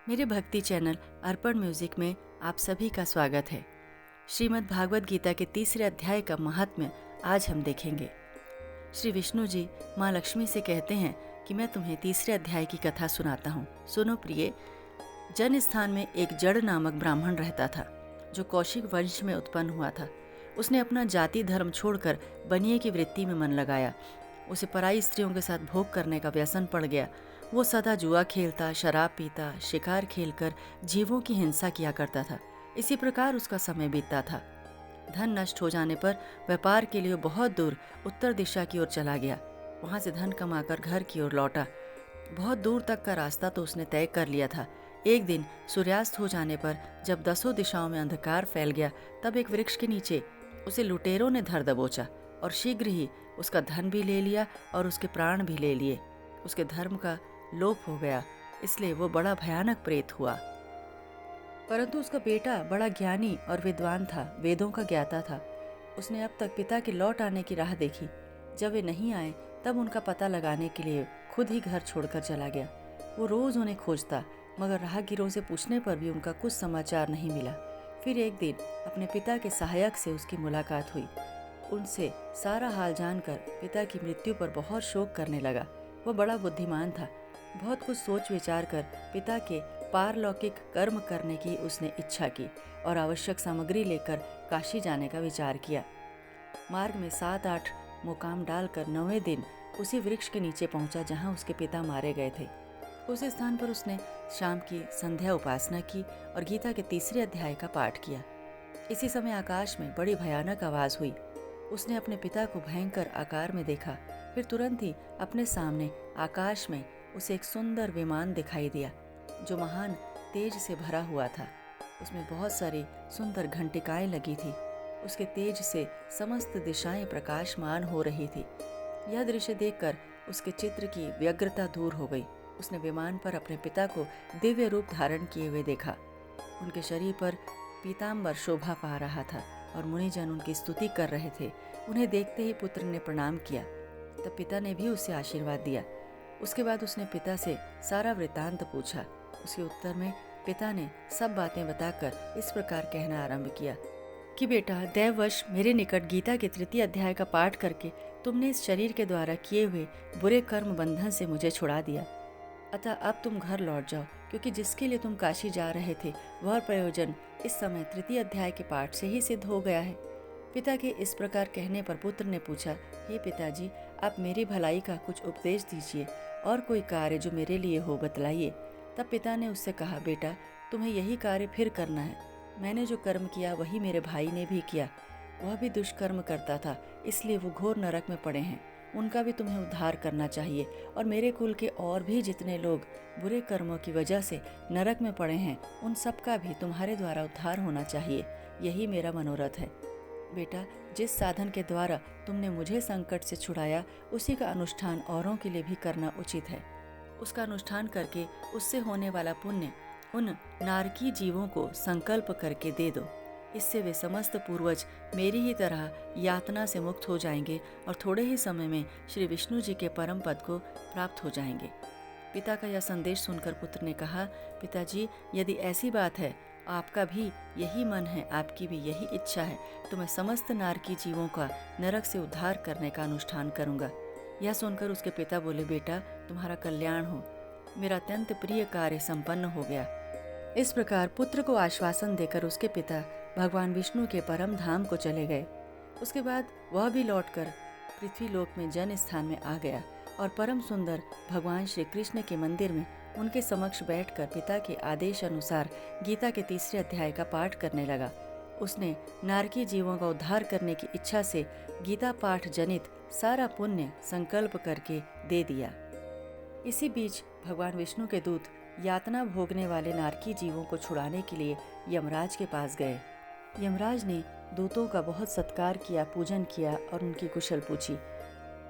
मेरे भक्ति चैनल अर्पण म्यूजिक में आप सभी का स्वागत है। श्रीमद् भागवत गीता के तीसरे अध्याय का महात्म्य आज हम देखेंगे। श्री विष्णु जी माँ लक्ष्मी से कहते हैं कि मैं तुम्हें तीसरे अध्याय की कथा सुनाता हूँ। सुनो प्रिय। जन स्थान में एक जड़ नामक ब्राह्मण रहता था, जो कौशिक वंश में उत्पन्न हुआ था। उसने अपना जाति धर्म छोड़कर बनिए की वृत्ति में मन लगाया। उसे पराई स्त्रियों के साथ भोग करने का व्यसन पड़ गया। वो सदा जुआ खेलता, शराब पीता, शिकार खेलकर जीवों की हिंसा किया करता था। इसी प्रकार उसका समय बीतता था। धन नष्ट हो जाने पर व्यापार के लिए बहुत दूर उत्तर दिशा की ओर चला गया। वहां से धन कमाकर घर की ओर लौटा। बहुत दूर तक का रास्ता तो उसने तय कर लिया था। एक दिन सूर्यास्त हो जाने पर जब दसों दिशाओं में अंधकार फैल गया, तब एक वृक्ष के नीचे उसे लुटेरों ने धर दबोचा और शीघ्र ही उसका धन भी ले लिया और उसके प्राण भी ले लिए। उसके धर्म का लोप हो गया, इसलिए वो बड़ा भयानक प्रेत हुआ। परंतु उसका बेटा बड़ा ज्ञानी और विद्वान था, वेदों का ज्ञाता था। उसने अब तक पिता के लौट आने की राह देखी। जब वे नहीं आए तब उनका पता लगाने के लिए खुद ही घर छोड़कर चला गया। वो रोज उन्हें खोजता, मगर राहगीरों से पूछने पर भी उनका कुछ समाचार नहीं मिला। फिर एक दिन अपने पिता के सहायक से उसकी मुलाकात हुई। उनसे सारा हाल जानकर पिता की मृत्यु पर बहुत शोक करने लगा। वह बड़ा बुद्धिमान था। बहुत कुछ सोच विचार कर पिता के पारलौकिक कर्म करने की उसने इच्छा की और आवश्यक सामग्री लेकर काशी जाने का विचार किया। मार्ग में 7-8 मुकाम डालकर 9वें दिन उसी वृक्ष के नीचे पहुंचा जहां उसके पिता मारे गए थे। उस स्थान पर उसने शाम की संध्या उपासना की और गीता के तीसरे अध्याय का पाठ किया। इसी समय आकाश में बड़ी भयानक आवाज हुई। उसने अपने पिता को भयंकर आकार में देखा। फिर तुरंत ही अपने सामने आकाश में उसे एक सुंदर विमान दिखाई दिया, जो महान तेज से भरा हुआ था। उसमें बहुत सारी सुंदर घंटिकाएं लगी थी। उसके तेज से समस्त दिशाएं प्रकाशमान हो रही थी। यह दृश्य देखकर उसके चित्र की व्यग्रता दूर हो गई। उसने विमान पर अपने पिता को दिव्य रूप धारण किए हुए देखा। उनके शरीर पर पीताम्बर शोभा पा रहा था और मुनिजन उनकी स्तुति कर रहे थे। उन्हें देखते ही पुत्र ने प्रणाम किया। तब पिता ने भी उसे आशीर्वाद दिया। उसके बाद उसने पिता से सारा वृतांत पूछा। उसके उत्तर में पिता ने सब बातें बताकर इस प्रकार कहना आरंभ किया कि बेटा, दैववश मेरे निकट गीता के तृतीय अध्याय का पाठ करके तुमने इस शरीर के द्वारा किए हुए बुरे कर्म बंधन से मुझे छुड़ा दिया। अतः अब तुम घर लौट जाओ, क्योंकि जिसके लिए तुम काशी जा रहे थे वह प्रयोजन इस समय तृतीय अध्याय के पाठ से ही सिद्ध हो गया है। पिता के इस प्रकार कहने पर पुत्र ने पूछा, हे पिताजी, आप मेरी भलाई का कुछ उपदेश दीजिए और कोई कार्य जो मेरे लिए हो बतलाइए। तब पिता ने उससे कहा, बेटा, तुम्हें यही कार्य फिर करना है। मैंने जो कर्म किया वही मेरे भाई ने भी किया। वह भी दुष्कर्म करता था, इसलिए वो घोर नरक में पड़े हैं। उनका भी तुम्हें उद्धार करना चाहिए और मेरे कुल के और भी जितने लोग बुरे कर्मों की वजह से नरक में पड़े हैं, उन सब का भी तुम्हारे द्वारा उद्धार होना चाहिए। यही मेरा मनोरथ है। बेटा, जिस साधन के द्वारा तुमने मुझे संकट से छुड़ाया, उसी का अनुष्ठान औरों के लिए भी करना उचित है। उसका अनुष्ठान करके उससे होने वाला पुण्य उन नारकी जीवों को संकल्प करके दे दो। इससे वे समस्त पूर्वज मेरी ही तरह यातना से मुक्त हो जाएंगे और थोड़े ही समय में श्री विष्णु जी के परम पद को प्राप्त हो जाएंगे। पिता का यह संदेश सुनकर पुत्र ने कहा, पिताजी, यदि ऐसी बात है, आपका भी यही मन है, आपकी भी यही इच्छा है, तो मैं समस्त नारकी जीवों का नरक से उद्धार करने का अनुष्ठान करूंगा। यह सुनकर उसके पिता बोले, बेटा, तुम्हारा कल्याण हो। मेरा अत्यंत प्रिय कार्य संपन्न हो गया। इस प्रकार पुत्र को आश्वासन देकर उसके पिता भगवान विष्णु के परम धाम को चले गए। उसके बाद वह भी लौटकर पृथ्वीलोक में जन स्थान में आ गया और परम सुंदर भगवान श्री कृष्ण के मंदिर में उनके समक्ष बैठकर पिता के आदेश अनुसार गीता के तीसरे अध्याय का पाठ करने लगा। उसने नारकी जीवों का उद्धार करने की इच्छा से गीता पाठ जनित सारा पुण्य संकल्प करके दे दिया। इसी बीच भगवान विष्णु के दूत यातना भोगने वाले नारकी जीवों को छुड़ाने के लिए यमराज के पास गए। यमराज ने दूतों का बहुत सत्कार किया, पूजन किया और उनकी कुशल पूछी।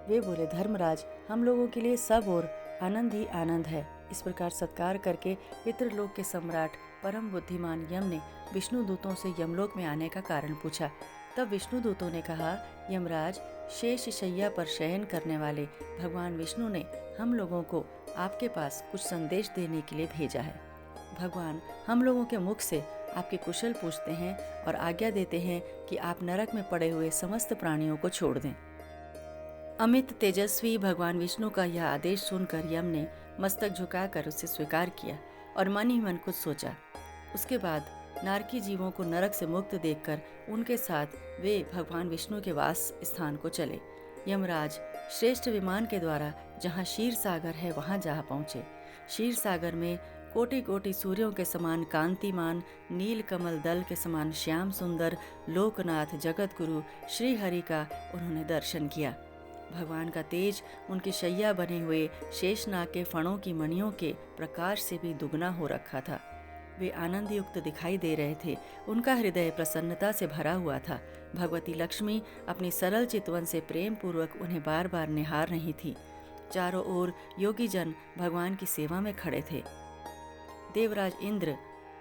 वे बोले, धर्मराज, हम लोगों के लिए सब और आनंद ही आनंद है। इस प्रकार सत्कार करके पितृलोक के सम्राट परम बुद्धिमान यम ने विष्णु दूतों से यमलोक में आने का कारण पूछा। तब विष्णु दूतों ने कहा, यमराज, शेष शैया पर शयन करने वाले भगवान विष्णु ने हम लोगों को आपके पास कुछ संदेश देने के लिए भेजा है। भगवान हम लोगों के मुख से आपके कुशल पूछते हैं और आज्ञा देते हैं कि आप नरक में पड़े हुए समस्त प्राणियों को छोड़ दें। अमित तेजस्वी भगवान विष्णु का यह आदेश सुनकर यम ने मस्तक झुकाकर उसे स्वीकार किया और मन ही मन कुछ सोचा। उसके बाद नारकी जीवों को नरक से मुक्त देखकर उनके साथ वे भगवान विष्णु के वास स्थान को चले। यमराज श्रेष्ठ विमान के द्वारा जहाँ क्षीर सागर है वहाँ जा पहुँचे। क्षीर सागर में कोटि कोटि सूर्यों के समान कांतिमान, नील कमल दल के समान श्याम सुंदर लोकनाथ जगत गुरु श्री हरि का उन्होंने दर्शन किया। भगवान का तेज उनकी शैया बने हुए शेषनाग के फणों की मणियों के प्रकाश से भी दुगना हो रखा था। वे आनंद युक्त दिखाई दे रहे थे। उनका हृदय प्रसन्नता से भरा हुआ था। भगवती लक्ष्मी अपनी सरल चितवन से प्रेम पूर्वक उन्हें बार बार निहार रही थी। चारों ओर योगी जन भगवान की सेवा में खड़े थे। देवराज इंद्र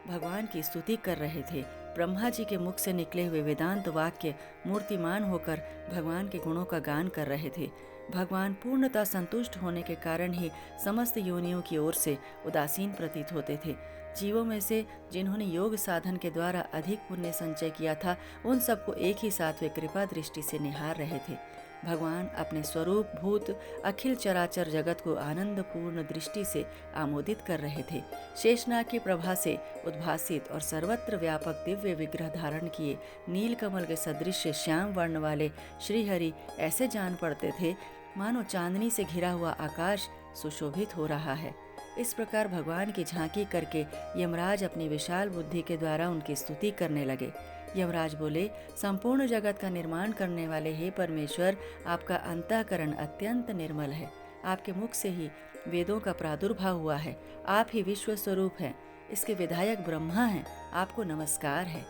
भगवान की स्तुति कर रहे थे। ब्रह्मा जी के मुख से निकले हुए वेदांत वाक्य मूर्तिमान होकर भगवान के गुणों का गान कर रहे थे। भगवान पूर्णतः संतुष्ट होने के कारण ही समस्त योनियों की ओर से उदासीन प्रतीत होते थे। जीवों में से जिन्होंने योग साधन के द्वारा अधिक पुण्य संचय किया था, उन सबको एक ही साथ वे कृपा दृष्टि से निहार रहे थे। भगवान अपने स्वरूप भूत अखिल चराचर जगत को आनंद पूर्ण दृष्टि से आमोदित कर रहे थे। शेषनाग की प्रभा से उद्भासित और सर्वत्र व्यापक दिव्य विग्रह धारण किए नीलकमल के सदृश श्याम वर्ण वाले श्रीहरि ऐसे जान पड़ते थे मानो चांदनी से घिरा हुआ आकाश सुशोभित हो रहा है। इस प्रकार भगवान की झांकी करके यमराज अपनी विशाल बुद्धि के द्वारा उनकी स्तुति करने लगे। यमराज बोले, संपूर्ण जगत का निर्माण करने वाले हे परमेश्वर, आपका अंतःकरण अत्यंत निर्मल है। आपके मुख से ही वेदों का प्रादुर्भाव हुआ है। आप ही विश्व स्वरूप हैं। इसके विधायक ब्रह्मा हैं। आपको नमस्कार है।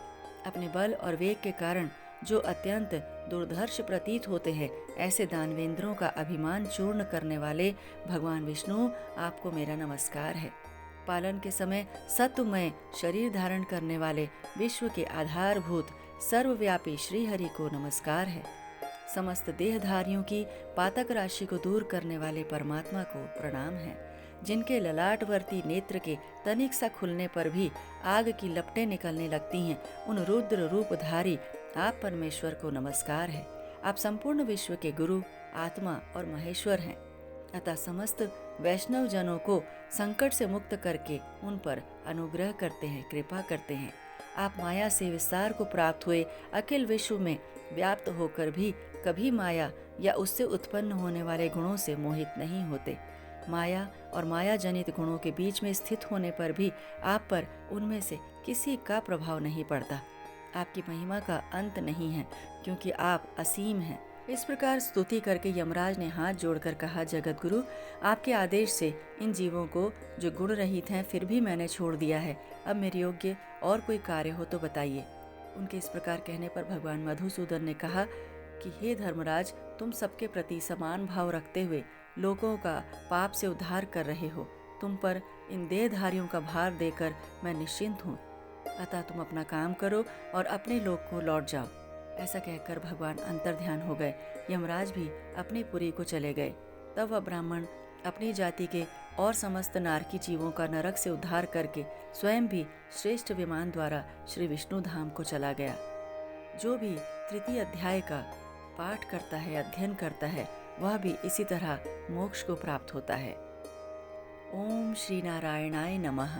अपने बल और वेग के कारण जो अत्यंत दुर्धर्ष प्रतीत होते हैं, ऐसे दानवेंद्रों का अभिमान चूर्ण करने वाले भगवान विष्णु, आपको मेरा नमस्कार है। पालन के समय सत्वमय शरीर धारण करने वाले विश्व के आधारभूत सर्वव्यापी श्री हरि को नमस्कार है। समस्त देहधारियों की पातक राशि को दूर करने वाले परमात्मा को प्रणाम है। जिनके ललाटवर्ती नेत्र के तनिक सा खुलने पर भी आग की लपटें निकलने लगती हैं, उन रुद्र रूपधारी आप परमेश्वर को नमस्कार है। आप संपूर्ण विश्व के गुरु, आत्मा और महेश्वर हैं। अतः समस्त वैष्णव जनों को संकट से मुक्त करके उन पर अनुग्रह करते हैं, कृपा करते हैं। आप माया से विस्तार को प्राप्त हुए अखिल विश्व में व्याप्त होकर भी कभी माया या उससे उत्पन्न होने वाले गुणों से मोहित नहीं होते। माया और माया जनित गुणों के बीच में स्थित होने पर भी आप पर उनमें से किसी का प्रभाव नहीं पड़ता। आपकी महिमा का अंत नहीं है, क्योंकि आप असीम हैं। इस प्रकार स्तुति करके यमराज ने हाथ जोड़कर कहा, जगत गुरु, आपके आदेश से इन जीवों को जो गुण रहित हैं फिर भी मैंने छोड़ दिया है। अब मेरे योग्य और कोई कार्य हो तो बताइए। उनके इस प्रकार कहने पर भगवान मधुसूदन ने कहा कि हे धर्मराज, तुम सबके प्रति समान भाव रखते हुए लोगों का पाप से उद्धार कर रहे हो। तुम पर इन देहधारियों का भार देकर मैं निश्चिंत हूँ। अतः तुम अपना काम करो और अपने लोक को लौट जाओ। ऐसा कहकर भगवान अंतर्ध्यान हो गए। यमराज भी अपनी पुरी को चले गए। तब वह ब्राह्मण अपनी जाति के और समस्त नारकी जीवों का नरक से उद्धार करके स्वयं भी श्रेष्ठ विमान द्वारा श्री विष्णु धाम को चला गया। जो भी तृतीय अध्याय का पाठ करता है, अध्ययन करता है, वह भी इसी तरह मोक्ष को प्राप्त होता है। ओम श्री नारायणाय नमः।